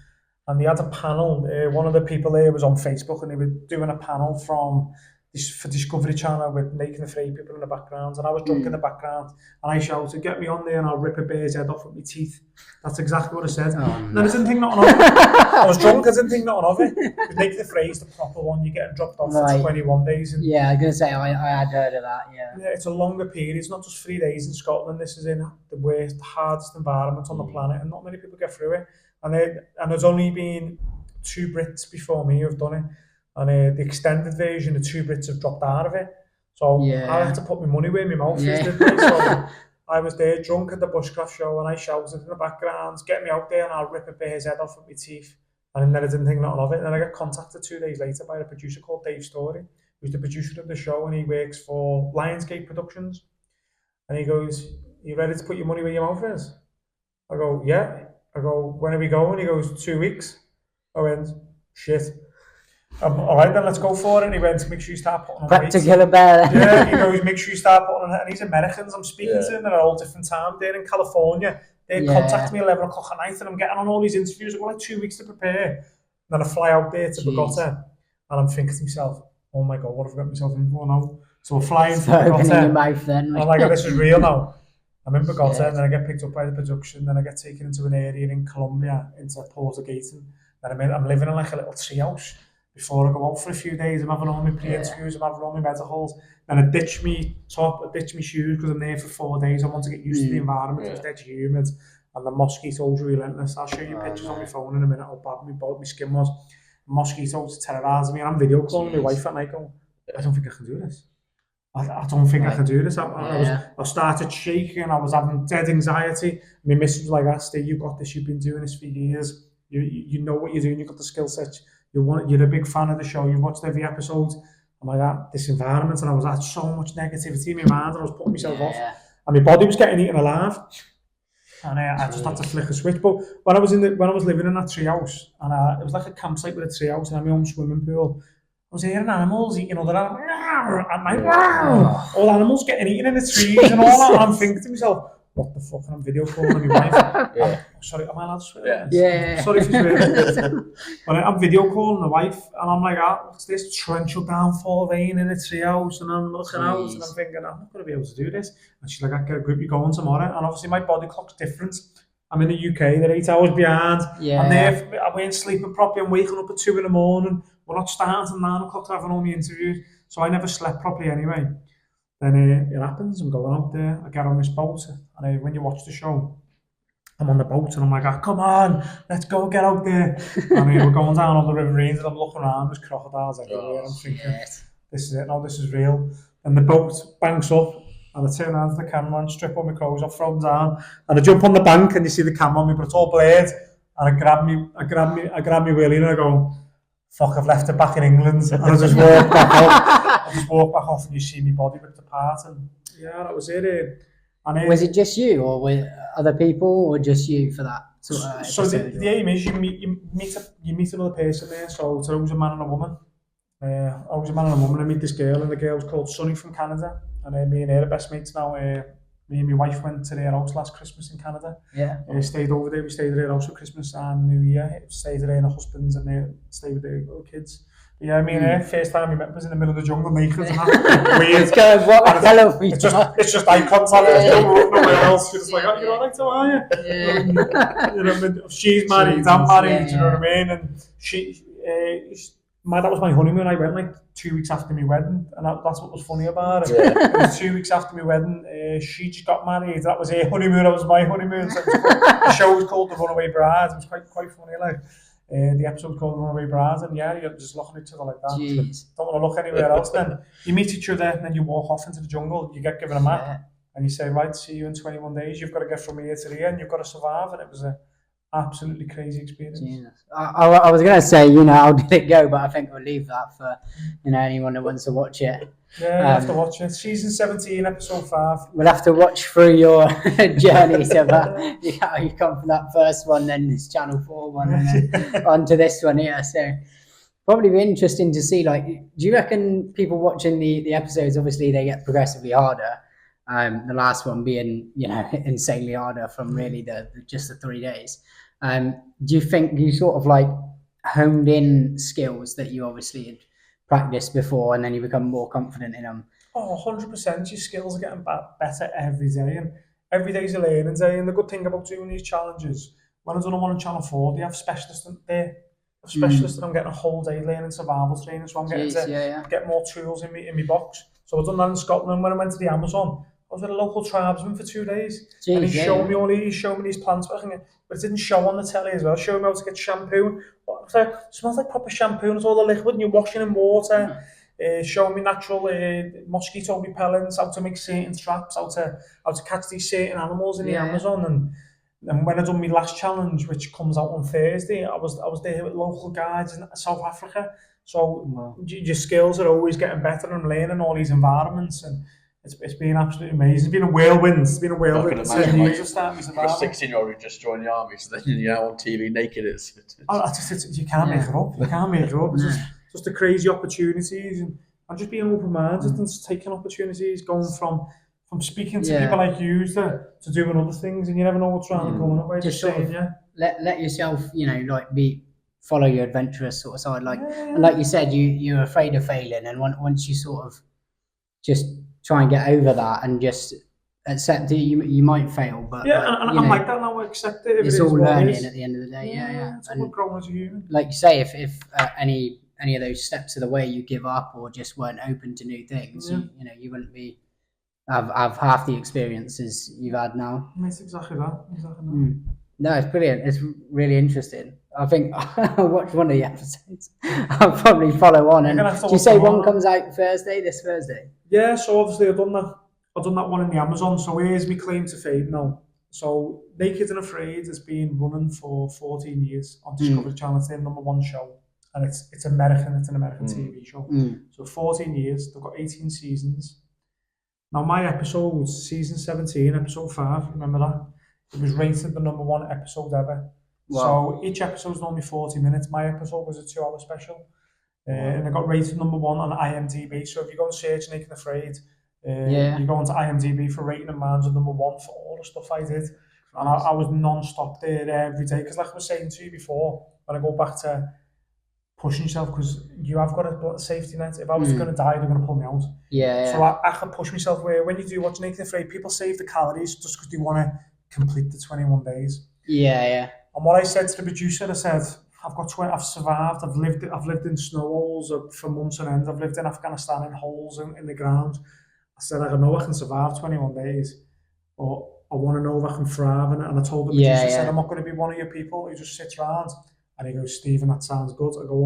And they had a panel. One of the people there was on Facebook, and they were doing a panel for Discovery Channel with Naked and Afraid people in the background. And I was drunk in the background, and I shouted, "Get me on there and I'll rip a bear's head off with my teeth." That's exactly what I said. And I didn't think nothing of it. I was drunk, I didn't think nothing of it. Naked and Afraid is the proper one. You're getting dropped off for 21 days. And I was going to say, I had heard of that, Yeah, it's a longer period. It's not just 3 days in Scotland. This is in the worst, hardest environment on the planet, and not many people get through it. And there's only been 2 Brits before me who've done it. And the extended version, the 2 Brits have dropped out of it. So I had to put my money where my mouth is, didn't I? So I was there drunk at the Bushcraft show, and I shouted in the background, "Get me out there and I'll rip a bear's head off with my teeth." And then I didn't think nothing of it. And then I got contacted 2 days later by a producer called Dave Story, who's the producer of the show, and he works for Lionsgate Productions. And he goes, "You ready to put your money where your mouth is?" I go, "Yeah." I go, "When are we going?" He goes, 2 weeks. I went, "Shit. All right, then let's go for it." And he went, "Make sure you start putting on weight." Prep to kill a bear. Yeah, he goes, "Make sure you start putting on." And he's Americans. I'm speaking to them at all different times. They're in California. They contact me 11 o'clock at night, and I'm getting on all these interviews. I've got like 2 weeks to prepare. And then I fly out there to Bogota, and I'm thinking to myself, "Oh my God, what have I got myself in for now?" So we're flying to Bogota. Your mouth then. I'm like, "This is real now." I'm in Bogota, and then I get picked up by the production. Then I get taken into an area in Colombia, into Porto Gaten. Then I'm living in like a little tree house. Before I go out for a few days, I'm having all my pre-interviews, I'm having all my medicals. Then I ditch me top, I ditch my shoes because I'm there for 4 days. I want to get used to the environment. It's dead humid, and the mosquitoes are relentless. I'll show you pictures on my phone in a minute how bad my skin was. Mosquitoes terrorising me, and I'm video calling my wife at night going, "I don't think I can do this. I don't think I can do this." I started shaking, I was having dead anxiety. My missus was like, "Steve, you've got this, you've been doing this for years. You know what you're doing, you've got the skill set. You're a big fan of the show, you've watched every episode." I'm like, this environment, and I was at so much negativity in my mind, and I was putting myself off. And my body was getting eaten alive. and I just had to flick a switch. But when I was living in that tree house, and it was like a campsite with a tree house and my own swimming pool, I was hearing animals eating other animals, and like, all animals getting eaten in the trees and all that, and I'm thinking to myself, what the fuck, and I'm video calling my wife. Sorry, am I allowed to swear? Yeah. Sorry for swearing. But I'm video calling the wife, and I'm like, what's this torrential downfall rain in the treehouse? And I'm looking out, and I'm thinking, I'm not going to be able to do this. And she's like, I get a group, you going tomorrow. And obviously my body clock's different. I'm in the UK, they're 8 hours behind. I'm there, I weren't sleeping properly, I'm waking up at 2 in the morning. We're not starting until 9 o'clock to having all my interviews. So I never slept properly anyway. Then it happens, I'm going out there, I get on this boat, and when you watch the show, I'm on the boat and I'm like, come on, let's go, get out there. And we're going down on the riverines and I'm looking around, there's crocodiles everywhere. I'm thinking, this is it now, this is real. And the boat banks up, and I turn around to the camera, strip all my clothes off, throw them down, and I jump on the bank and you see the camera on me, but it's all blurred. And I grab me willy and I go, fuck, I've left it back in England. And I just walk back off. And you see my body ripped apart. And yeah, that was it. And was it just you, or were other people, or just you for that sort of episode? So the aim is you meet another person there. So it's always a man and a woman. I meet this girl, and the girl was called Sunny from Canada. And me and her are best mates now. Me and my wife went to their house last Christmas in Canada. Yeah. Stayed over there. We stayed at their house for Christmas and New Year. Stayed there and her husbands, and stayed with their little kids. But yeah, me and her, first time we met was in the middle of the jungle naked and that. Weird. It's just eye contact. There's nowhere else. You're just like, oh, you're all right, how are you? Yeah. You know, she's married, I'm married, you know what I mean? And that was my honeymoon. I went like 2 weeks after my wedding, and that's what was funny about it. It was 2 weeks after my wedding. She just got married. That was her honeymoon. That was my honeymoon. So the show was called The Runaway Bride. It was quite funny. Like the episode was called The Runaway Bride, and yeah, you're just looking at each other like that. Don't want to look anywhere else. Then you meet each other, and then you walk off into the jungle. You get given a map, and you say, right, see you in 21 days. You've got to get from here to here, and you've got to survive. And it was a absolutely crazy experience. I was going to say, how did it go? But I think we'll leave that for anyone who wants to watch it. Yeah, you have to watch it. Season 17, episode 5. We'll have to watch through your journey to how you come from that first one, then this Channel 4 one, and then onto this one here. So probably be interesting to see. Like, do you reckon people watching the episodes, obviously they get progressively harder? The last one being, insanely harder from really just the 3 days. Do you think you sort of like honed in skills that you obviously had practiced before, and then you become more confident in them? Oh, 100%. Your skills are getting better every day, and every day's a learning day. And the good thing about doing these challenges, when I done them on Channel 4, they have specialists there. Specialists that I'm getting a whole day learning survival training, so I'm getting to get more tools in my box. So I've done that in Scotland. When I went to the Amazon, I was with a local tribesman for 2 days, and he showed me these plants working, but it didn't show on the telly as well. Showed me how to get shampoo. It smells like proper shampoo, and it's all the liquid, and you're washing in water. Showing me natural mosquito repellents, how to make certain traps, how to catch these certain animals in the Amazon. And when I done my last challenge, which comes out on Thursday, I was there with local guides in South Africa. So your skills are always getting better and learning all these environments, and it's been absolutely amazing. It's been a whirlwind. It's been a whirlwind. You're a 16-year-old who just joined the army, so then on TV naked. You can't make it up. You can't make it up. It's just the crazy opportunities, and just being open-minded and just taking opportunities, going from speaking to people like you to doing other things, and you never know what's around the corner. Just saying, let yourself, follow your adventurous sort of side. And like you said, you're afraid of failing, and once you sort of just try and get over that and just accept it, you might fail, but I'm like that now. I accept it. It's all learning at the end of the day. It's all growing as a human. Like you say, if any of those steps of the way you give up or just weren't open to new things, you wouldn't be have half the experiences you've had now. It's exactly that. No, it's brilliant. It's really interesting. I think I'll watch one of the episodes. I'll probably follow on. And do you say one comes out this Thursday? Yeah, so obviously I've done that one in the Amazon. So here's my claim to fame now. So Naked and Afraid has been running for 14 years on Discovery Channel. It's their #1 show. And it's American. It's an American TV show. So 14 years. They've got 18 seasons. Now my episode, season 17, episode 5, remember that? It was rated the #1 episode ever. Wow. So each episode's normally 40 minutes. My episode was a 2-hour special. And it got rated #1 on IMDb. So if you go and search Naked and Afraid, you go onto IMDb for rating, and mine's #1 for all the stuff I did. And I was non-stop there every day. Because like I was saying to you before, when I go back to pushing yourself, because you have got a safety net. If I was going to die, they're going to pull me out. So I can push myself, where when you do watch Naked and Afraid, people save the calories just because they want to complete the 21 days. And what I said to the producer, I said, I've survived. I've lived in snow holes for months on end. I've lived in Afghanistan in holes in the ground. I said, I know I can survive 21 days, but I want to know if I can thrive. And I told the producer, I said, I'm not going to be one of your people who just sits around. And he goes, Stephen, that sounds good. I go,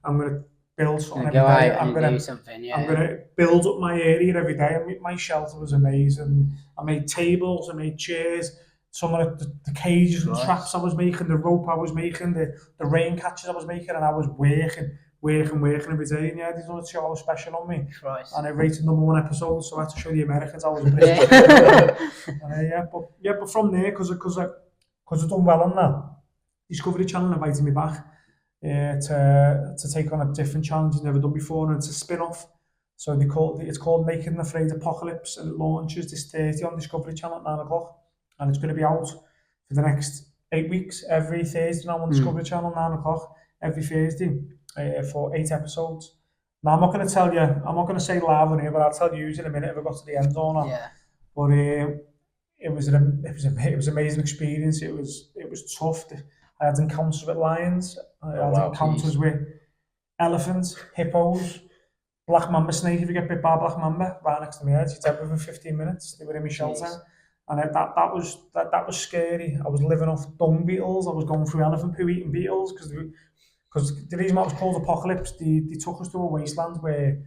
I'm gonna build something every day. I'm gonna do something. I'm gonna build up my area every day. My shelter was amazing. I made tables. I made chairs. Some of the cages and traps I was making, the rope I was making, the rain catches I was making, and I was working every day. And yeah, they done a 2-hour special on me. Christ. And I rated #1 episode, so I had to show the Americans I was a British. But from there, because I done well on that, Discovery Channel invited me back to take on a different challenge I've never done before, and it's a spin-off. So it's called Naked and Afraid Apocalypse, and it launches this Thursday on Discovery Channel at 9 o'clock. And it's going to be out for the next 8 weeks, every Thursday now on Discovery Channel, 9 o'clock, every Thursday, for 8 episodes. Now, I'm not going to say live on here, but I'll tell you in a minute if I got to the end or not. Yeah. But it was an amazing experience. It was tough. I had encounters with lions. I had encounters with elephants, hippos, black mamba snake. If you get bit by a black mamba, right next to my head, you're dead within 15 minutes. They were in my shelter. And that was scary. I was living off dung beetles. I was going through elephant poo eating beetles because the reason why it was called Apocalypse, they took us to a wasteland where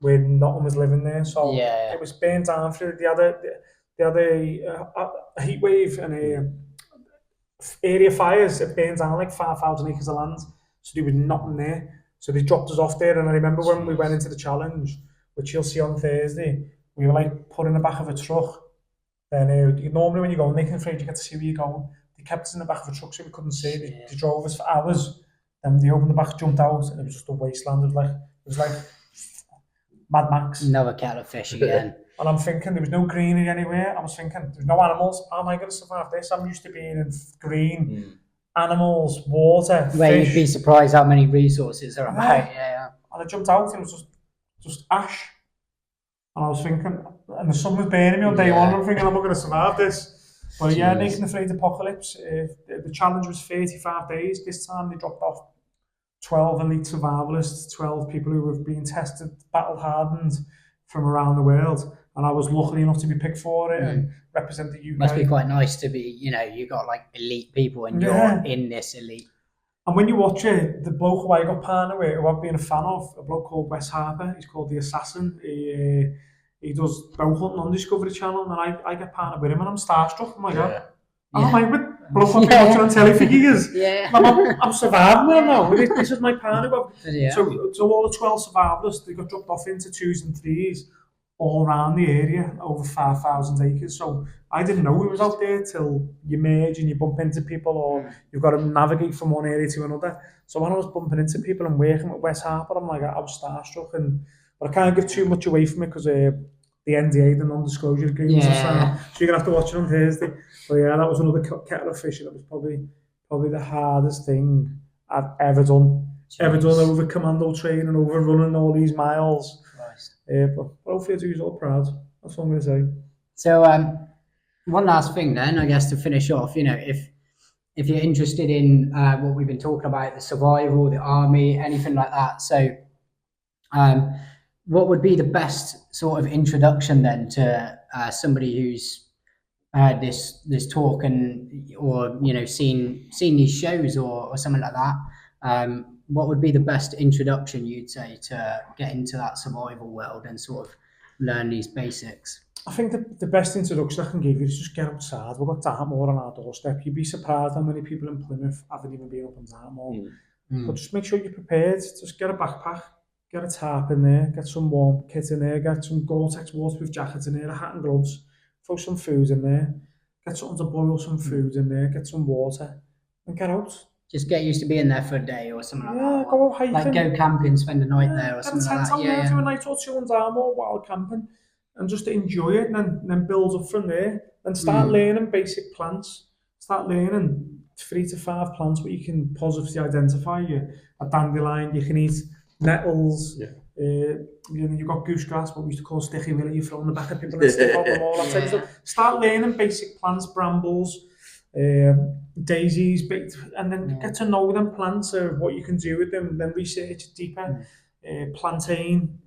nothing was living there. So it was burnt down through. They had a heat wave and area fires. It burned down like 5,000 acres of land. So there was nothing there. So they dropped us off there. And I remember when we went into the challenge, which you'll see on Thursday, we were like put in the back of a truck. Then normally when you go Naked and Afraid, you get to see where you're going. They kept us in the back of a truck so we couldn't see. They drove us for hours. Then they opened the back, jumped out, and it was just a wasteland. It was like Mad Max. Another kettle of fish again. And I'm thinking there was no greenery anywhere. I was thinking there's no animals. How am I going to survive this? I'm used to being in green, animals, water, where fish. You'd be surprised how many resources are about. Yeah. And I jumped out and it was just ash. And I was thinking, and the sun was burning me on day one, and I'm thinking, I'm not going to survive this. But yeah, Naked and Afraid Apocalypse, the challenge was 35 days. This time they dropped off 12 elite survivalists, 12 people who have been tested, battle-hardened from around the world. And I was lucky enough to be picked for it and represent the UK. Must be quite nice to be, you got like elite people and you're in this elite. And when you watch it, the bloke who I got partnered with, who I've been a fan of, a bloke called Wes Harper, he's called The Assassin. He does bow hunting on Discovery Channel, and I get partnered with him, and I'm starstruck. I'm like, I'm like, what bloke I've been watching on telly for years. I'm surviving with him now. This is my partner. So all the 12 survivors, they got dropped off into 2s and 3s all around the area, over 5,000 acres. So I didn't know he was out there till you merge and you bump into people, or you've got to navigate from one area to another. So when I was bumping into people and working with Wes Harper, I'm like, I was starstruck. But I can't give too much away from it because the NDA, the non-disclosure agreement, so you're gonna have to watch it on Thursday. But yeah, that was another kettle of fish. That was probably the hardest thing I've ever done. Ever done, over commando training, over running all these miles. But hopefully I do you all proud. That's what I'm going to say. So one last thing then, I guess, to finish off, if you're interested in what we've been talking about, the survival, the army, anything like that. So what would be the best sort of introduction then to somebody who's heard this talk or seen these shows or something like that? What would be the best introduction, you'd say, to get into that survival world and sort of learn these basics? I think the best introduction I can give you is just get outside. We've got Dartmoor on our doorstep. You'd be surprised how many people in Plymouth haven't even been up on Dartmoor. But just make sure you're prepared. Just get a backpack, get a tarp in there, get some warm kit in there, get some Gore-Tex waterproof jackets in there, a hat and gloves, throw some food in there. get something to boil some food in there, get some water, and get out. Just get used to being there for a day or something like Yeah, that. go Or out hiking. like go camping, spend a night there or Get a something like tent that. out there, do a night or two in Dartmoor while camping, and just enjoy it, and then build up from there. And start learning basic plants. Start learning 3 to 5 plants where you can positively identify. A dandelion, you can eat nettles. You've got goose grass, what we used to call sticky willy. You throw in the back of people and stick on them, all that type of stuff. Start learning basic plants, brambles, daisies, and then get to know them plants, what you can do with them. Then research it deeper. Plantain,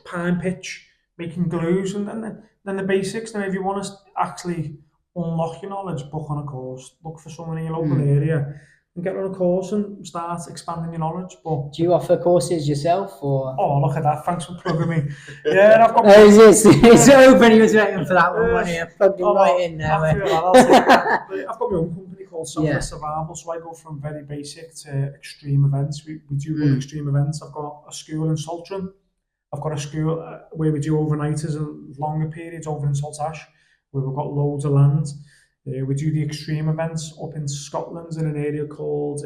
pine pitch, making glues, and then the basics. Then if you want to actually unlock your knowledge, book on a course, look for someone in your local area and get on a course and start expanding your knowledge. But do you offer courses yourself, or? Oh, look at that! Thanks for plugging me. Yeah, I've got. It's open. He was waiting for that one. Wasn't he? Plugged him right in there. I'll take that. I've got my own company called Southwest Survival, so I go from very basic to extreme events. We do run extreme events. I've got a school in Saltram. I've got a school where we do overnighters and longer periods over in Saltash, where we've got loads of land. We do the extreme events up in Scotland in an area called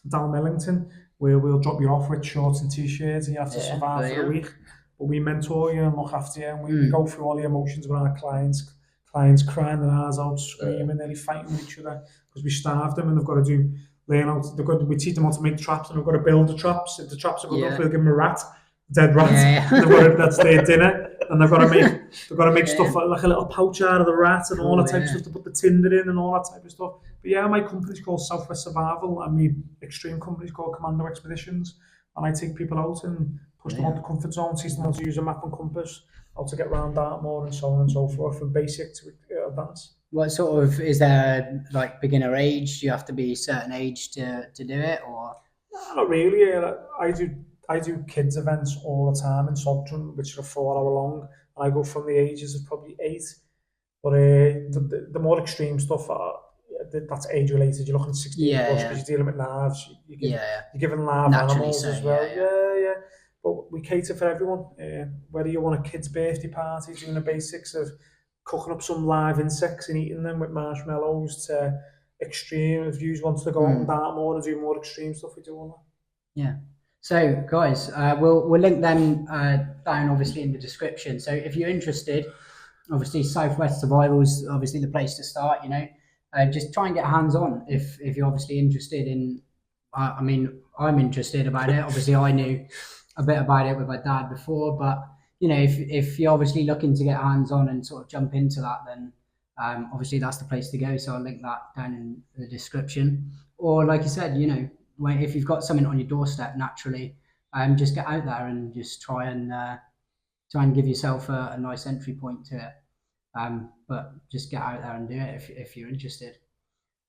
Dalmellington, where we'll drop you off with shorts and t-shirts and you have to survive for a week. But we mentor you and look after you, and we go through all the emotions with our clients crying their eyes out, screaming, nearly fighting with each other because we starve them and they've got to we teach them how to make traps, and we've got to build the traps. If the traps are good enough, we'll give them a rat. Dead rat. That's their dinner, and they've got to make stuff like a little pouch out of the rat and all that type of stuff to put the tinder in and all that type of stuff. But yeah, my company's called Southwest Survival, and my extreme company's called Commando Expeditions, and I take people out and push them out the comfort zone, teach them how to use a map and compass, how to get around Dartmoor and so on and so forth, from basic to advanced. What sort of, is there like beginner age? Do you have to be a certain age to do it, or? No, not really. I do kids events all the time in Saltram, which are 4 hour long. I go from the ages of probably 8. But the more extreme stuff, that's age related. You're looking at 16 plus because you're dealing with knives. You're giving live naturally animals as well. Yeah. But we cater for everyone. Whether you want a kid's birthday party, doing the basics of cooking up some live insects and eating them with marshmallows, to extreme, if you want to go out and Dartmoor and do more extreme stuff, we do all that. Yeah. So guys, we'll link them down obviously in the description. So if you're interested, obviously Southwest Survival is obviously the place to start. Just try and get hands on if you're obviously interested in. I mean, I'm interested about it. Obviously, I knew a bit about it with my dad before, but if you're obviously looking to get hands on and sort of jump into that, then obviously that's the place to go. So I'll link that down in the description. Or like you said, if you've got something on your doorstep, naturally, just get out there and just try and give yourself a nice entry point to it. But just get out there and do it if you're interested.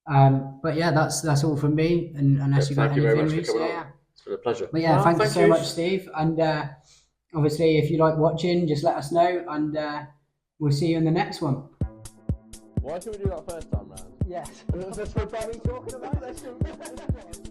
But yeah, that's all from me. And unless you've got anything, Rhys, it's been a pleasure. But yeah, thank you so much, Steve. And obviously, if you like watching, just let us know, and we'll see you in the next one. Why should we do that first time round? Yes. That's what Danny's talking about.